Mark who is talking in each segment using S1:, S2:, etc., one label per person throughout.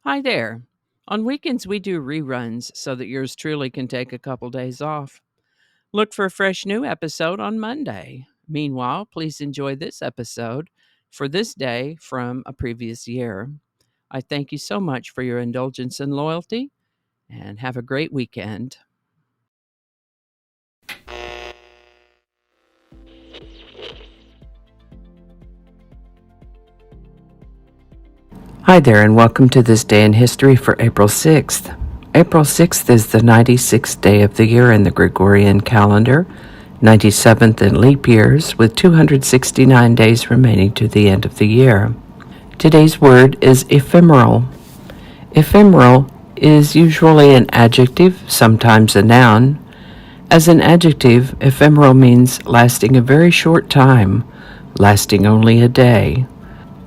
S1: Hi there. On weekends, we do reruns so that yours truly can take a couple days off. Look for a fresh new episode on Monday. Meanwhile, please enjoy this episode for this day from a previous year. I thank you so much for your indulgence and loyalty, and have a great weekend. Hi there, and welcome to this day in history for April 6th. April 6th is the 96th day of the year in the Gregorian calendar, 97th in leap years, with 269 days remaining to the end of the year. Today's word is ephemeral. Ephemeral is usually an adjective, sometimes a noun. As an adjective, ephemeral means lasting a very short time, lasting only a day.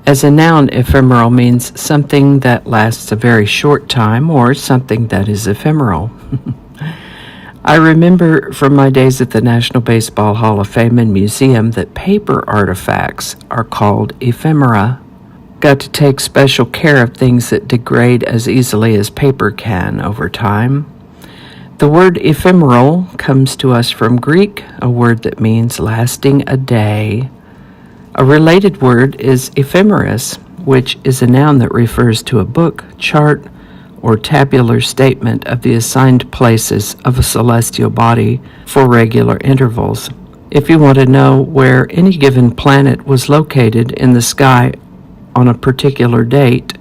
S1: As a noun, ephemeral means something that lasts a very short time or something that is ephemeral. I remember from my days at the National Baseball Hall of Fame and Museum that paper artifacts are called ephemera. Got to take special care of things that degrade as easily as paper can over time. The word ephemeral comes to us from Greek, a word that means lasting a day. A related word is ephemeris, which is a noun that refers to a book, chart, or tabular statement of the assigned places of a celestial body for regular intervals. If you want to know where any given planet was located in the sky on a particular date,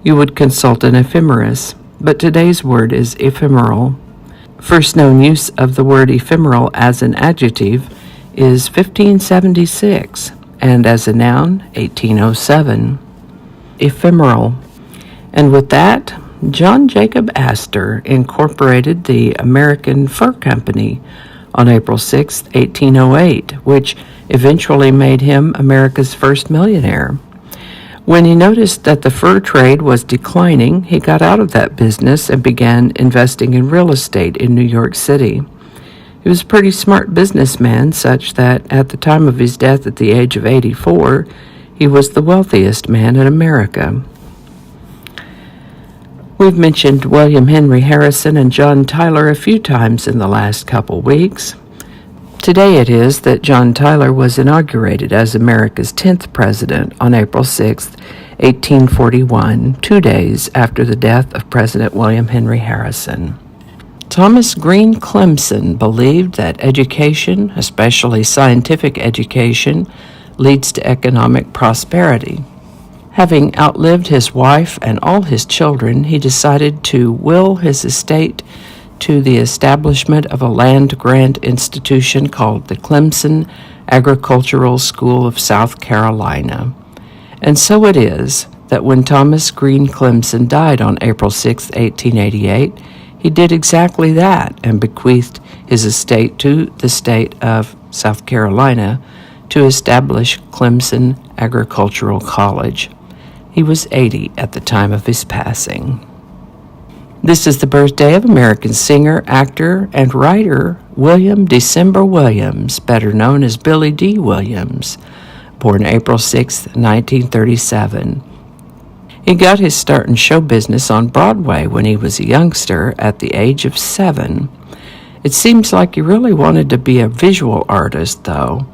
S1: you would consult an ephemeris, but today's word is ephemeral. First known use of the word ephemeral as an adjective is 1576, and as a noun, 1807. Ephemeral. And with that, John Jacob Astor incorporated the American Fur Company on April 6, 1808, which eventually made him America's first millionaire. When he noticed that the fur trade was declining, he got out of that business and began investing in real estate in New York City. He was a pretty smart businessman, such that at the time of his death at the age of 84, he was the wealthiest man in America. We've mentioned William Henry Harrison and John Tyler a few times in the last couple weeks. Today it is that John Tyler was inaugurated as America's 10th president on April 6, 1841, 2 days after the death of President William Henry Harrison. Thomas Green Clemson believed that education, especially scientific education, leads to economic prosperity. Having outlived his wife and all his children, he decided to will his estate to the establishment of a land-grant institution called the Clemson Agricultural School of South Carolina. And so it is that when Thomas Green Clemson died on April 6, 1888, he did exactly that and bequeathed his estate to the state of South Carolina to establish Clemson Agricultural College. He was 80 at the time of his passing. This is the birthday of American singer, actor, and writer William December Williams, better known as Billy D. Williams, born April 6, 1937. He got his start in show business on Broadway when he was a youngster at the age of 7. It seems like he really wanted to be a visual artist, though.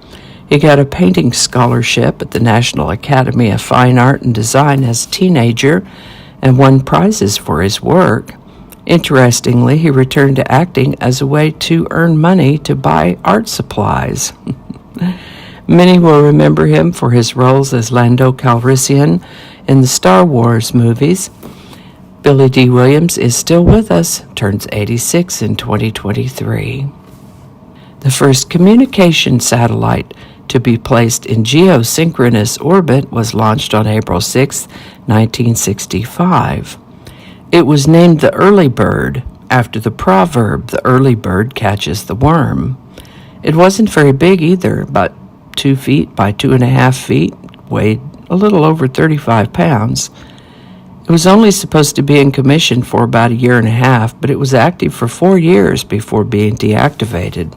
S1: He got a painting scholarship at the National Academy of Fine Art and Design as a teenager and won prizes for his work. Interestingly, he returned to acting as a way to earn money to buy art supplies. Many will remember him for his roles as Lando Calrissian in the Star Wars movies. Billy D. Williams is still with us, turns 86 in 2023. The first communication satellite to be placed in geosynchronous orbit was launched on April 6, 1965. It was named the Early Bird, after the proverb, the early bird catches the worm. It wasn't very big either, about 2 feet by 2.5 feet, weighed a little over 35 pounds. It was only supposed to be in commission for about a year and a half, but it was active for 4 years before being deactivated.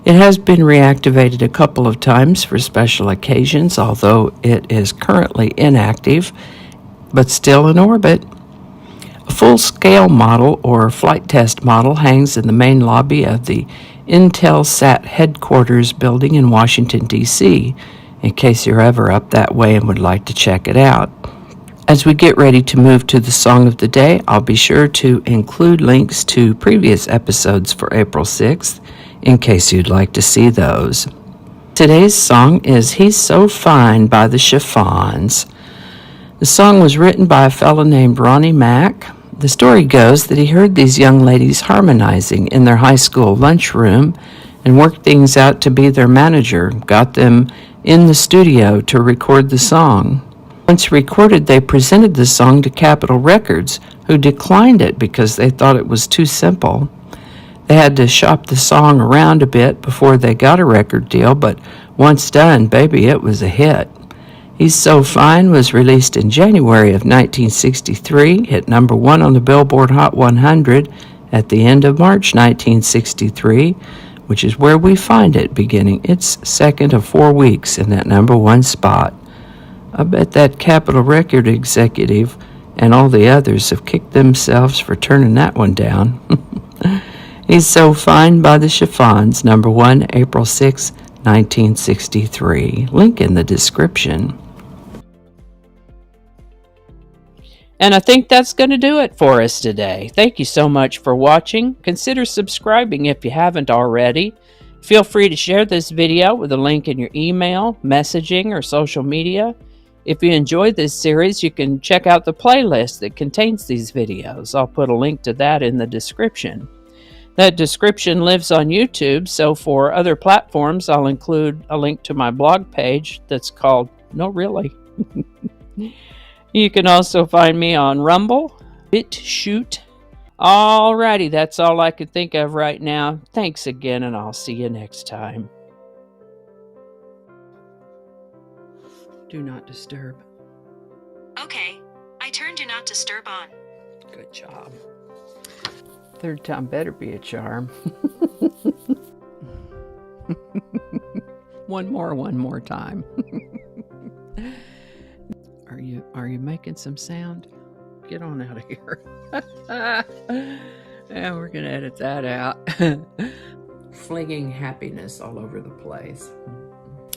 S1: It has been reactivated a couple of times for special occasions, although it is currently inactive. but still in orbit. A full-scale model or flight test model hangs in the main lobby of the Intelsat headquarters building in Washington, D.C., in case you're ever up that way and would like to check it out. As we get ready to move to the song of the day, I'll be sure to include links to previous episodes for April 6th in case you'd like to see those. Today's song is He's So Fine by the Chiffons. The song was written by a fellow named Ronnie Mack. The story goes that he heard these young ladies harmonizing in their high school lunchroom and worked things out to be their manager, got them in the studio to record the song. Once recorded, they presented the song to Capitol Records, who declined it because they thought it was too simple. They had to shop the song around a bit before they got a record deal, but once done, baby, it was a hit. He's So Fine was released in January of 1963, hit number 1 on the Billboard Hot 100 at the end of March 1963, which is where we find it beginning its second of 4 weeks in that number 1 spot. I bet that Capitol Record executive and all the others have kicked themselves for turning that one down. He's So Fine by the Chiffons, number 1, April 6, 1963. Link in the description. And I think that's going to do it for us today. Thank you so much for watching. Consider subscribing if you haven't already. Feel free to share this video with a link in your email, messaging, or social media. If you enjoyed this series, you can check out the playlist that contains these videos. I'll put a link to that in the description. That description lives on YouTube, so for other platforms, I'll include a link to my blog page that's called No Really. You can also find me on Rumble, BitChute. Alrighty, that's all I can think of right now. Thanks again, and I'll see you next time. Do not disturb.
S2: Okay, I turned Do Not Disturb on.
S1: Good job. Third time better be a charm. One more time. Are you making some sound? Get on out of here. Yeah, we're gonna edit that out. Flinging happiness all over the place.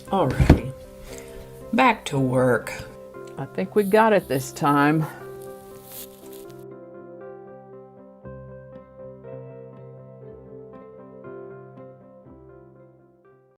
S1: Alrighty. Back to work. I think we got it this time.